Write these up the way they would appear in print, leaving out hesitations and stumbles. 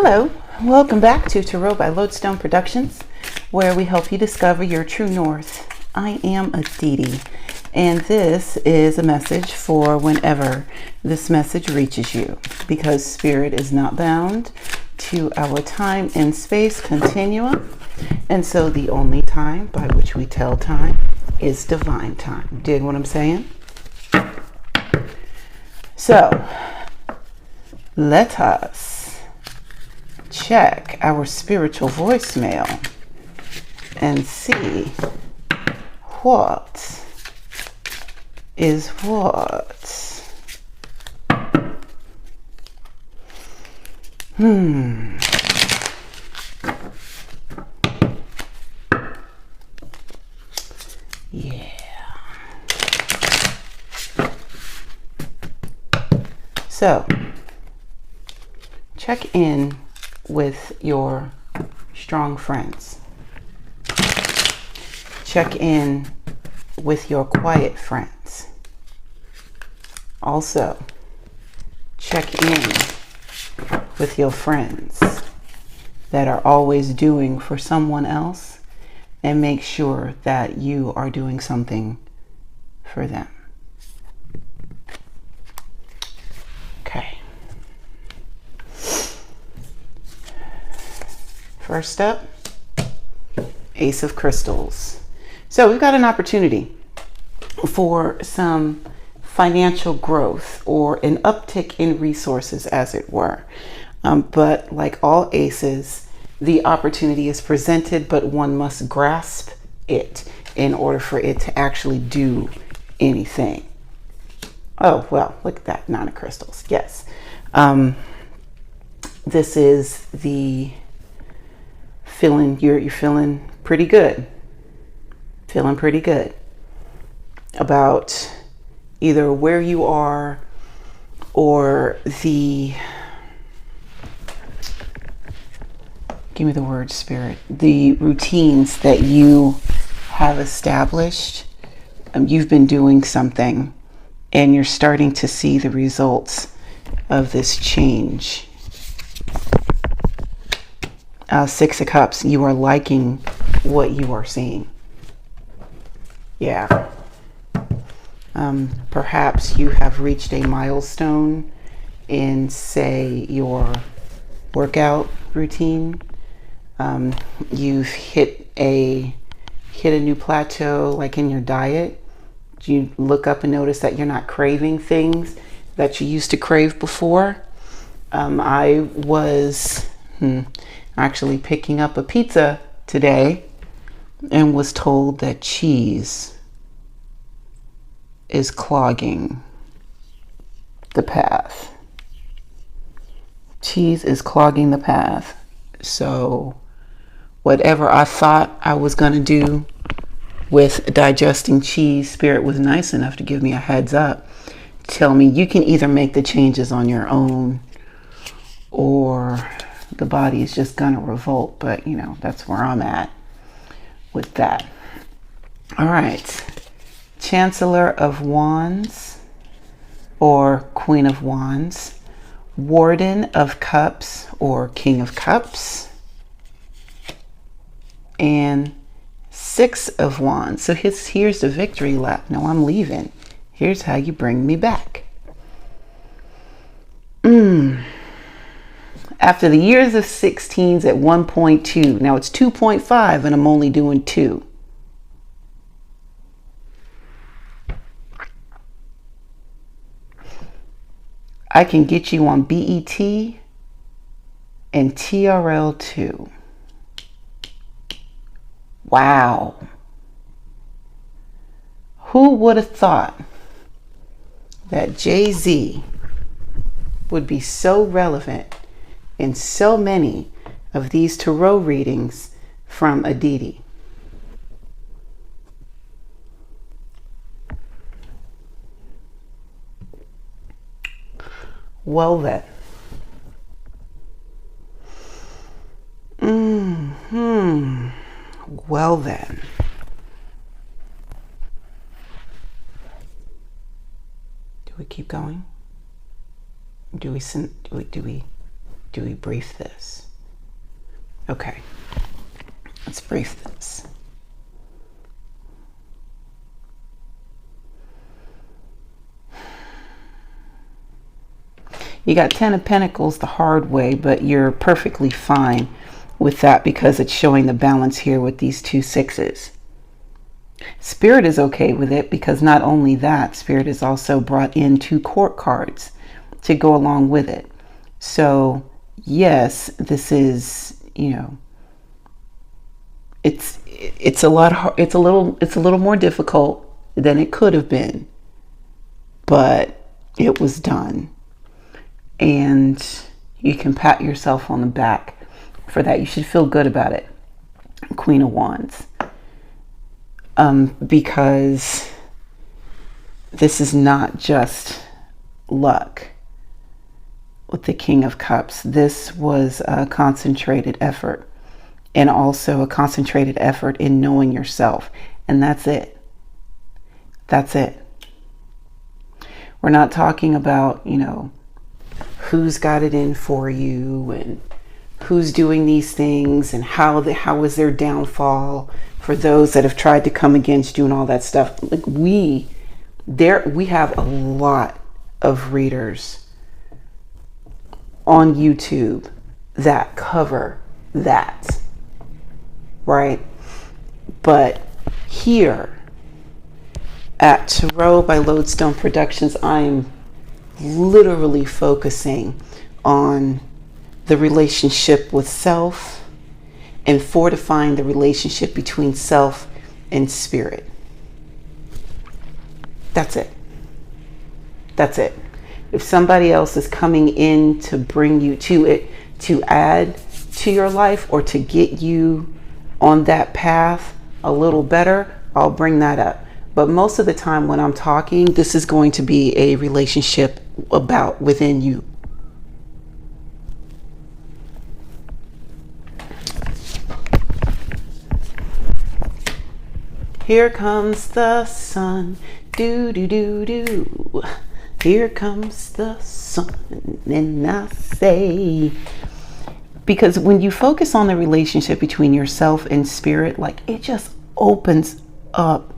Hello, welcome back to Tarot by Lodestone Productions, where we help you discover your true north. I am Aditi, and this is a message for whenever this message reaches you, because Spirit is not bound to our time and space continuum, and so the only time by which we tell time is divine time. Dig what I'm saying? So, let us check our spiritual voicemail and see what is what. Yeah. So, check in with your strong friends. Check in with your quiet friends. Also, check in with your friends that are always doing for someone else, and make sure that you are doing something for them. Okay. First up, Ace of Crystals. So we've got an opportunity for some financial growth or an uptick in resources, as it were. But like all aces, the opportunity is presented, but one must grasp it in order for it to actually do anything. Oh, well, look at that, Nine of Crystals. Yes. This is the you're feeling pretty good. Feeling pretty good about either where you are or give me the word, Spirit, the routines that you have established. You've been doing something and you're starting to see the results of this change. Six of Cups, you are liking what you are seeing. Yeah. Perhaps you have reached a milestone in, say, your workout routine. You've hit a new plateau, like in your diet. You look up and notice that you're not craving things that you used to crave before. I was actually picking up a pizza today and was told that cheese is clogging the path. Cheese is clogging the path. So whatever I thought I was going to do with digesting cheese, Spirit was nice enough to give me a heads up. Tell me you can either make the changes on your own or the body is just going to revolt. But, you know, that's where I'm at with that. All right. Chancellor of Wands or Queen of Wands. Warden of Cups or King of Cups. And Six of Wands. So here's the victory lap. No, I'm leaving. Here's how you bring me back. After the years of 16s at 1.2. Now it's 2.5 and I'm only doing 2. I can get you on BET and TRL2. Wow. Who would have thought that Jay-Z would be so relevant in so many of these tarot readings from Aditi? Well then. Well then. Do we keep going? Do we Do we brief this? Okay, let's brief this. You got 10 of Pentacles the hard way, but you're perfectly fine with that because it's showing the balance here with these 2 sixes. Spirit is okay with it because not only that, Spirit has also brought in 2 court cards to go along with it. So yes, this is, you know, it's a little more difficult than it could have been, but it was done. And you can pat yourself on the back for that. You should feel good about it. Queen of Wands. Because this is not just luck with the King of Cups. This was a concentrated effort, and also a concentrated effort in knowing yourself. And that's it. That's it. We're not talking about, you know, who's got it in for you and who's doing these things and how is their downfall for those that have tried to come against you and all that stuff. Like we have a lot of readers on YouTube that cover that, right? But here at Tarot by Lodestone Productions, I'm literally focusing on the relationship with self and fortifying the relationship between self and spirit. That's it. That's it. If somebody else is coming in to bring you to it, to add to your life or to get you on that path a little better, I'll bring that up. But most of the time when I'm talking, this is going to be a relationship about within you. Here comes the sun, do do do do. Here comes the sun, and I say, because when you focus on the relationship between yourself and spirit, like it just opens up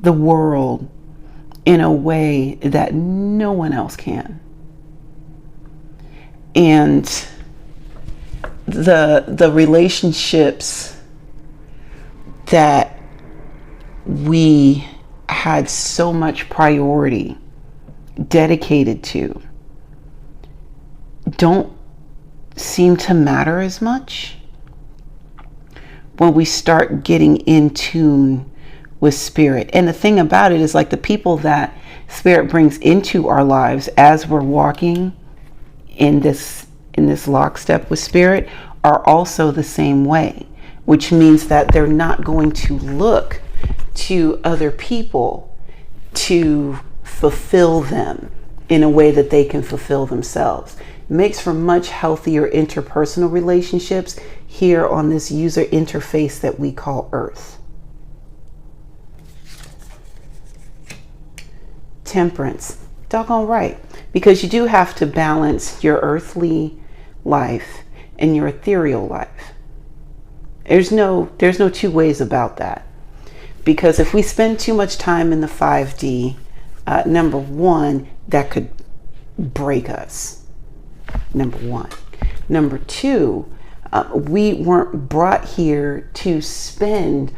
the world in a way that no one else can. And the relationships that we had so much priority dedicated to don't seem to matter as much when we start getting in tune with spirit. And the thing about it is, like, the people that spirit brings into our lives as we're walking in this lockstep with spirit are also the same way, which means that they're not going to look to other people to fulfill them in a way that they can fulfill themselves. It makes for much healthier interpersonal relationships here on this user interface that we call Earth. Temperance, doggone right, because you do have to balance your earthly life and your ethereal life. There's no two ways about that, because if we spend too much time in the 5D, number one, that could break us. Number one. Number two, we weren't brought here to spend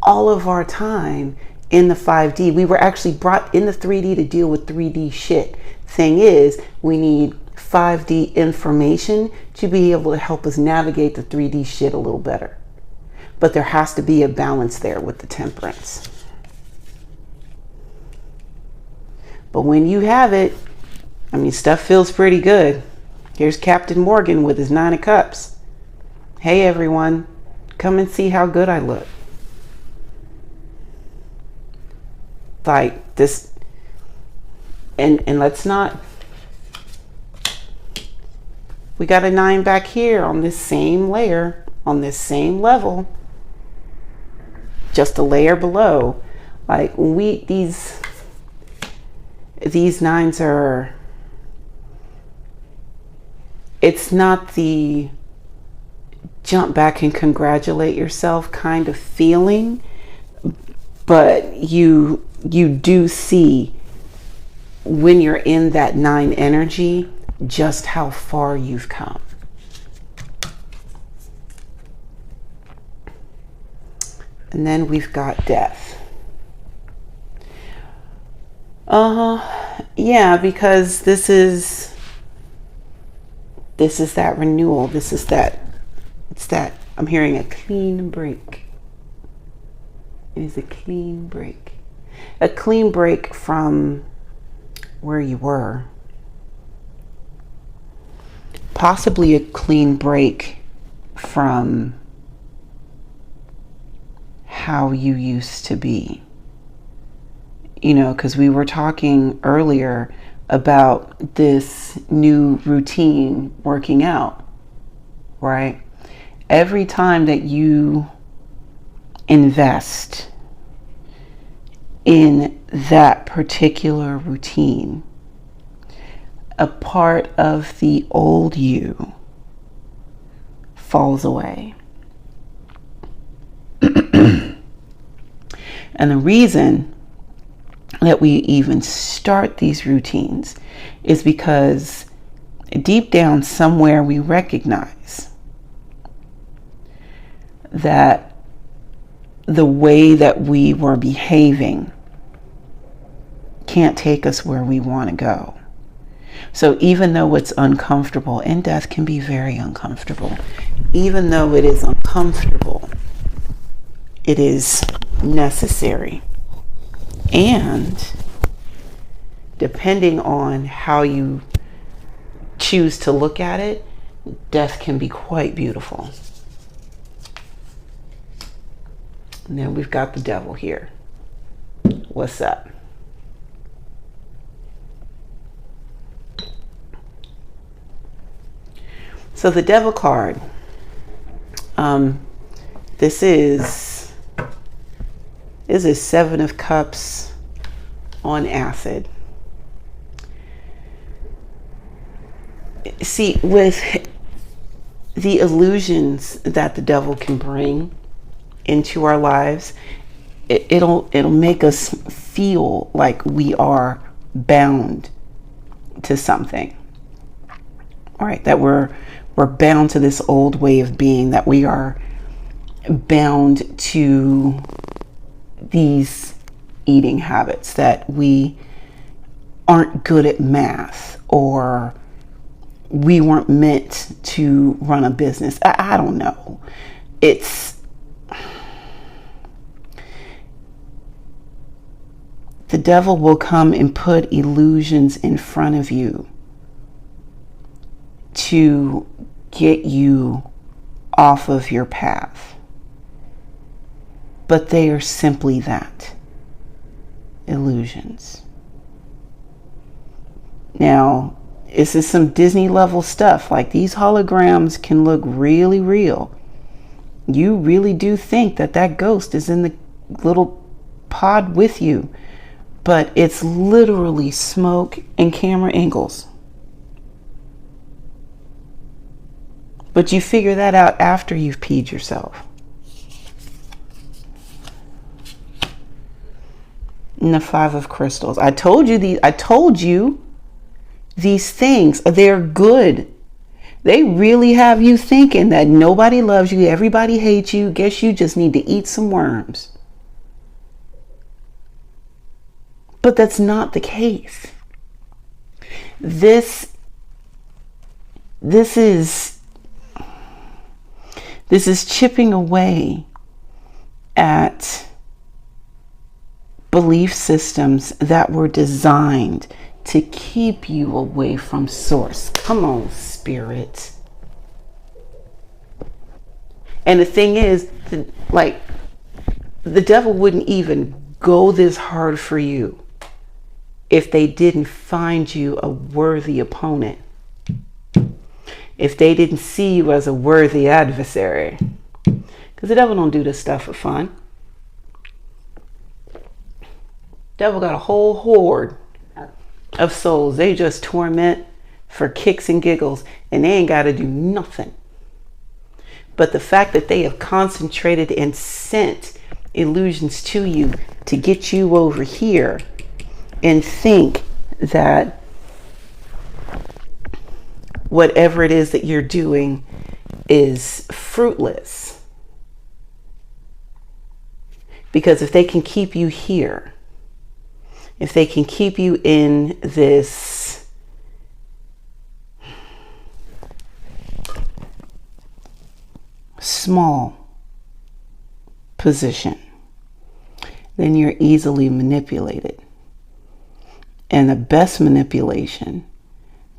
all of our time in the 5D. We were actually brought in the 3D to deal with 3D shit. Thing is, we need 5D information to be able to help us navigate the 3D shit a little better. But there has to be a balance there with the temperance. But when you have it, I mean, stuff feels pretty good. Here's Captain Morgan with his 9 of Cups. Hey everyone, come and see how good I look. Like this, and let's not, we got a 9 back here on this same layer, on this same level, just a layer below. Like these 9s are, it's not the jump back and congratulate yourself kind of feeling, but you do see when you're in that 9 energy just how far you've come. And then we've got death. Yeah, because this is that renewal. It's that I'm hearing a clean break. It is a clean break. A clean break from where you were. Possibly a clean break from how you used to be. Because we were talking earlier about this new routine working out, right? Every time that you invest in that particular routine, a part of the old you falls away. And the reason that we even start these routines is because deep down somewhere we recognize that the way that we were behaving can't take us where we want to go. So even though it's uncomfortable, and death can be very uncomfortable, even though it is uncomfortable, it is necessary. And depending on how you choose to look at it, death can be quite beautiful. And then we've got the devil here. What's up? So the devil card, this is 7 of Cups on acid. See, with the illusions that the devil can bring into our lives, it'll make us feel like we are bound to something. All right, that we're bound to this old way of being, that we are bound to these eating habits, that we aren't good at math, or we weren't meant to run a business. I don't know. The devil will come and put illusions in front of you to get you off of your path. But they are simply that, illusions. Now, this is some Disney level stuff. Like, these holograms can look really real. You really do think that ghost is in the little pod with you, but it's literally smoke and camera angles. But you figure that out after you've peed yourself. And the 5 of Crystals. I told you these things, they're good. They really have you thinking that nobody loves you, everybody hates you. Guess you just need to eat some worms. But that's not the case. This is chipping away at belief systems that were designed to keep you away from source. Come on, spirit. And the thing is, the devil wouldn't even go this hard for you if they didn't find you a worthy opponent. If they didn't see you as a worthy adversary. Because the devil don't do this stuff for fun. Devil got a whole horde of souls they just torment for kicks and giggles, and they ain't got to do nothing. But the fact that they have concentrated and sent illusions to you to get you over here and think that whatever it is that you're doing is fruitless. Because if they can keep you here, if they can keep you in this small position, then you're easily manipulated. And the best manipulation,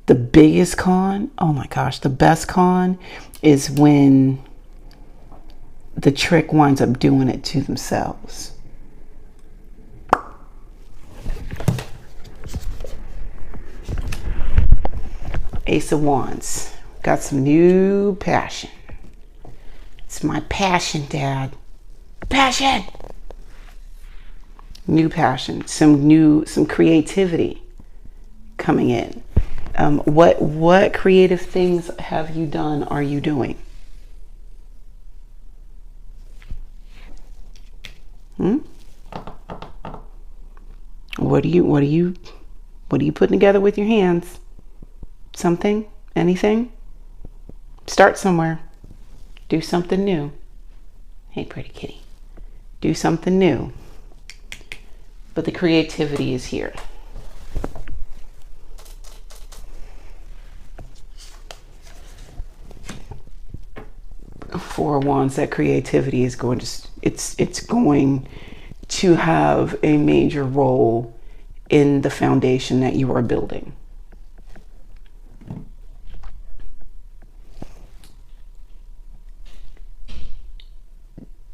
the biggest con, oh my gosh, the best con is when the trick winds up doing it to themselves. Ace of Wands. Got some new passion. It's my passion, Dad. Passion! New passion. Some creativity coming in. What creative things have you done, are you doing? What are you putting together with your hands? Something? Anything? Start somewhere. Do something new. Hey, pretty kitty. Do something new. But the creativity is here. Four of Wands, that creativity is going to, it's going to have a major role in the foundation that you are building.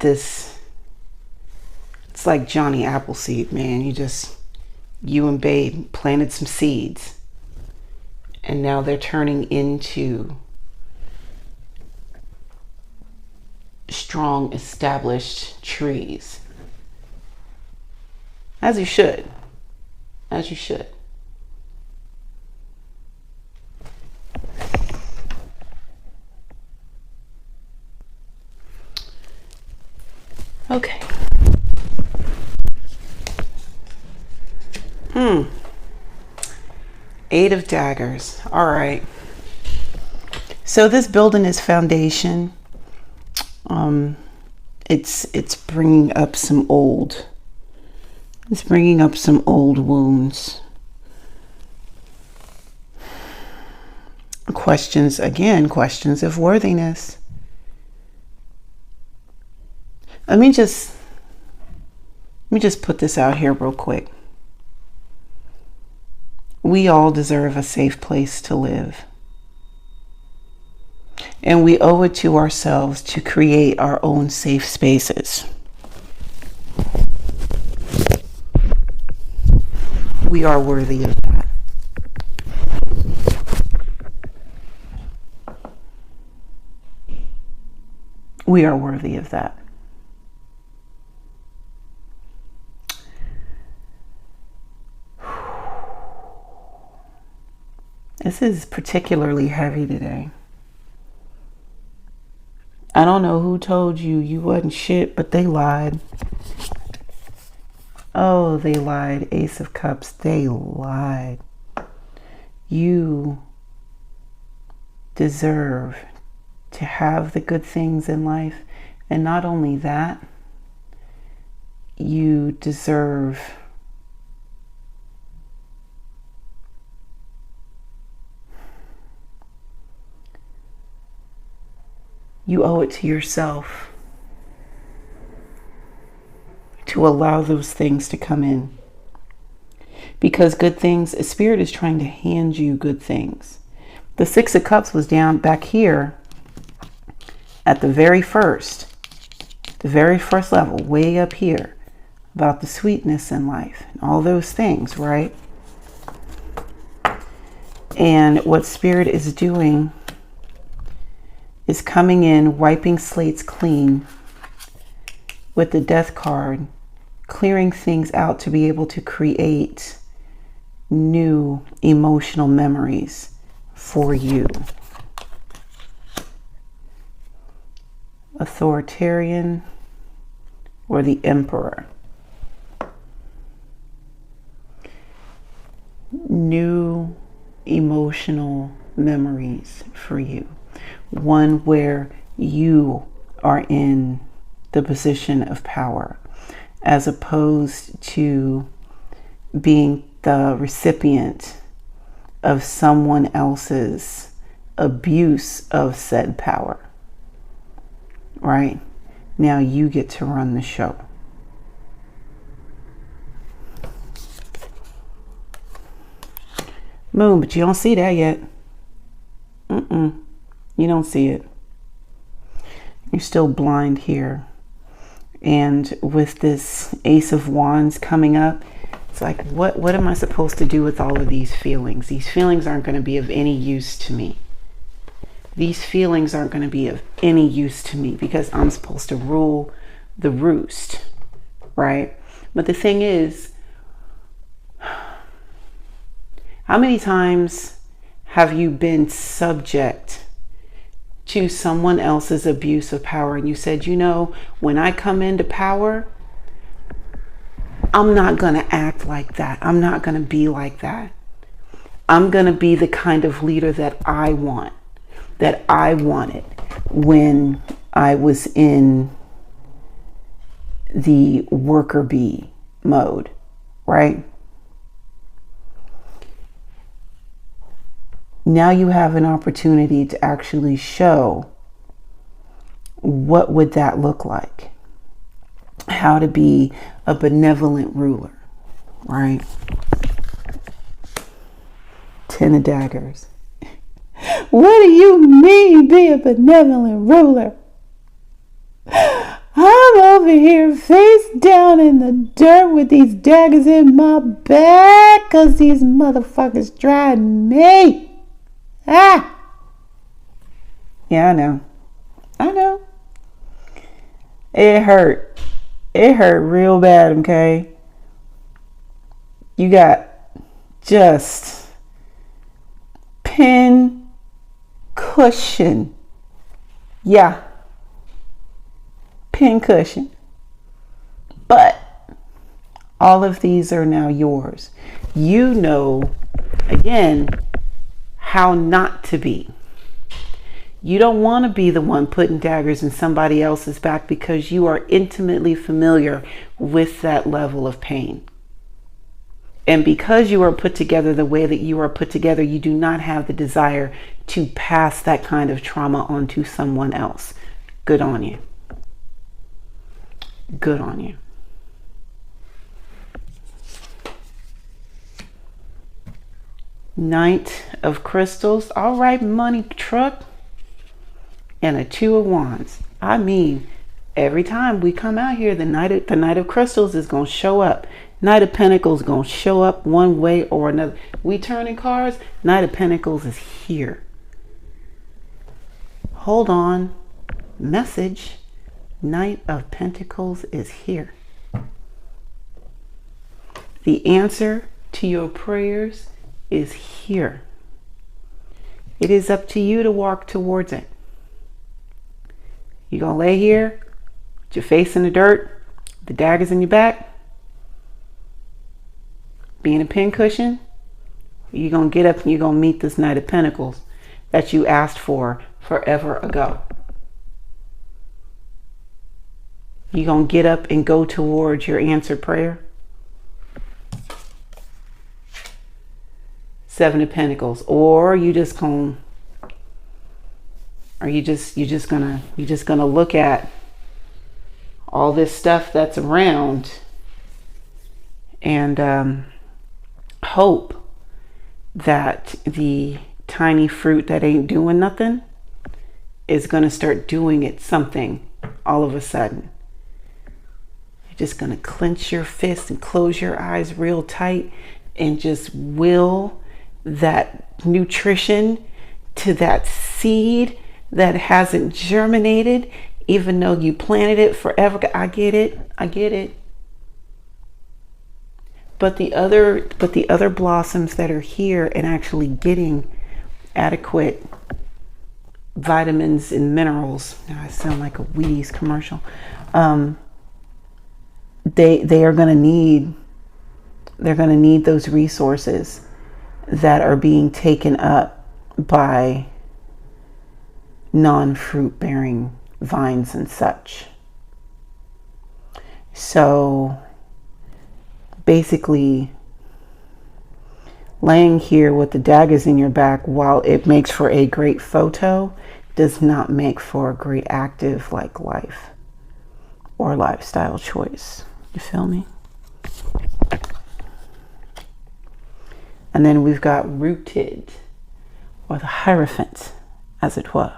It's like Johnny Appleseed, man. You and Babe planted some seeds, and now they're turning into strong, established trees. As you should. As you should. Okay. Eight of Daggers. All right. So this building is foundation. It's bringing up some old. It's bringing up some old wounds. Questions of worthiness. Let me just put this out here real quick. We all deserve a safe place to live. And we owe it to ourselves to create our own safe spaces. We are worthy of that. We are worthy of that. This is particularly heavy today. I don't know who told you you wasn't shit, but they lied. Oh, they lied. Ace of Cups, they lied. You deserve to have the good things in life. And not only that, you deserve you owe it to yourself to allow those things to come in. Because good things, Spirit is trying to hand you good things. The Six of Cups was down back here at the very first level, way up here, about the sweetness in life and all those things, right? And what Spirit is doing is coming in, wiping slates clean with the Death card, clearing things out to be able to create new emotional memories for you. Authoritarian or the emperor. New emotional memories for you. One where you are in the position of power as opposed to being the recipient of someone else's abuse of said power. Right? Now you get to run the show. Moon, but you don't see that yet. You don't see it. You're still blind here. And with this Ace of Wands coming up, it's like, what am I supposed to do with all of these feelings? These feelings aren't going to be of any use to me. These feelings aren't going to be of any use to me because I'm supposed to rule the roost, right? But the thing is, how many times have you been subject to someone else's abuse of power and you said, you know, when I come into power, I'm not going to act like that. I'm not going to be like that. I'm going to be the kind of leader that I want, that I wanted when I was in the worker bee mode, right? Now you have an opportunity to actually show what would that look like. How to be a benevolent ruler, right? 10 of Daggers. What do you mean be a benevolent ruler? I'm over here face down in the dirt with these daggers in my back because these motherfuckers tried me. Ah! Yeah, I know. I know. It hurt. It hurt real bad, okay? You got just pin cushion. Yeah. Pin cushion. But all of these are now yours. You know, again, how not to be. You don't want to be the one putting daggers in somebody else's back because you are intimately familiar with that level of pain. And because you are put together the way that you are put together, you do not have the desire to pass that kind of trauma on to someone else. Good on you. Good on you. Knight of Crystals. All right, money truck. And a Two of Wands. I mean, every time we come out here, the Knight of Crystals is going to show up. Knight of Pentacles is going to show up one way or another. We turning cards. Knight of Pentacles is here. Hold on. Message. Knight of Pentacles is here. The answer to your prayers is here. It is up to you to walk towards it. You gonna lay here with your face in the dirt, the daggers in your back, being a pincushion? You're gonna get up and you're gonna meet this Knight of Pentacles that you asked for forever ago. You're gonna get up and go towards your answered prayer. Seven of Pentacles. Or you just gonna, or you're just gonna look at all this stuff that's around and hope that the tiny fruit that ain't doing nothing is gonna start doing it something all of a sudden. You're just gonna clench your fist and close your eyes real tight and just will that nutrition to that seed that hasn't germinated, even though you planted it forever. I get it. But the other blossoms that are here and actually getting adequate vitamins and minerals. Now I sound like a Wheaties commercial. They are going to need, they're going to need those resources that are being taken up by non-fruit bearing vines and such. So basically, laying here with the daggers in your back, while it makes for a great photo, does not make for a great active like life or lifestyle choice. You feel me? And then we've got rooted, or the Hierophant, as it were.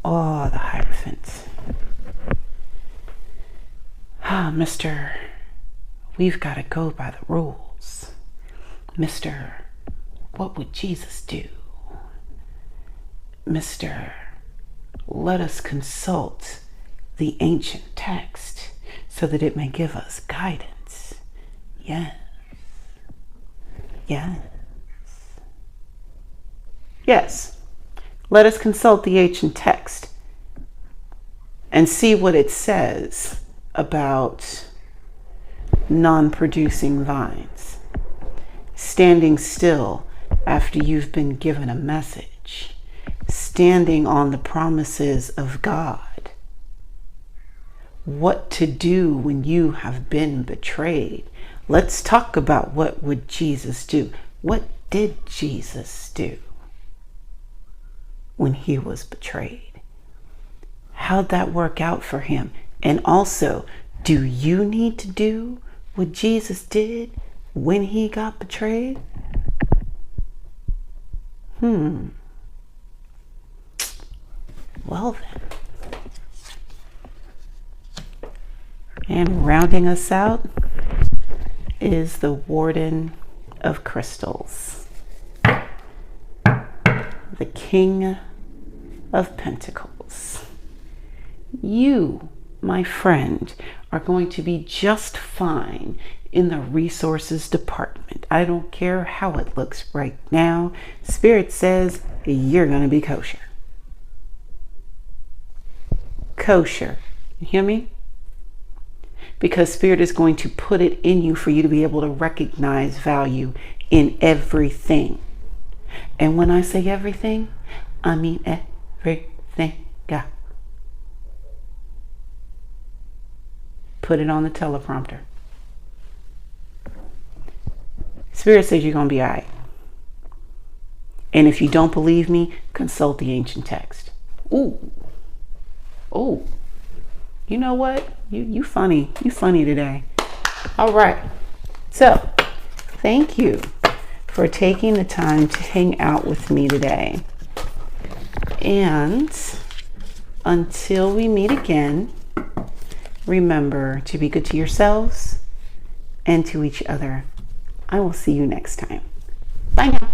Oh, the Hierophant. Ah, Mr. We've got to go by the rules. Mr. What would Jesus do? Mr. Let us consult the ancient text so that it may give us guidance. Yes. Yes. Yes. Let us consult the ancient text and see what it says about non-producing vines. Standing still after you've been given a message. Standing on the promises of God. What to do when you have been betrayed. Let's talk about what would Jesus do. What did Jesus do when he was betrayed? How'd that work out for him? And also, do you need to do what Jesus did when he got betrayed? Well then. And rounding us out is the Warden of Crystals, the King of Pentacles. You, my friend, are going to be just fine in the resources department. I don't care how it looks right now. Spirit says you're going to be kosher. Kosher. You hear me? Because Spirit is going to put it in you for you to be able to recognize value in everything. And when I say everything, I mean everything. Yeah. Put it on the teleprompter. Spirit says you're going to be all right. And if you don't believe me, consult the ancient text. Ooh. Oh. You know what? You funny. You funny today. All right. So, thank you for taking the time to hang out with me today. And until we meet again, remember to be good to yourselves and to each other. I will see you next time. Bye now.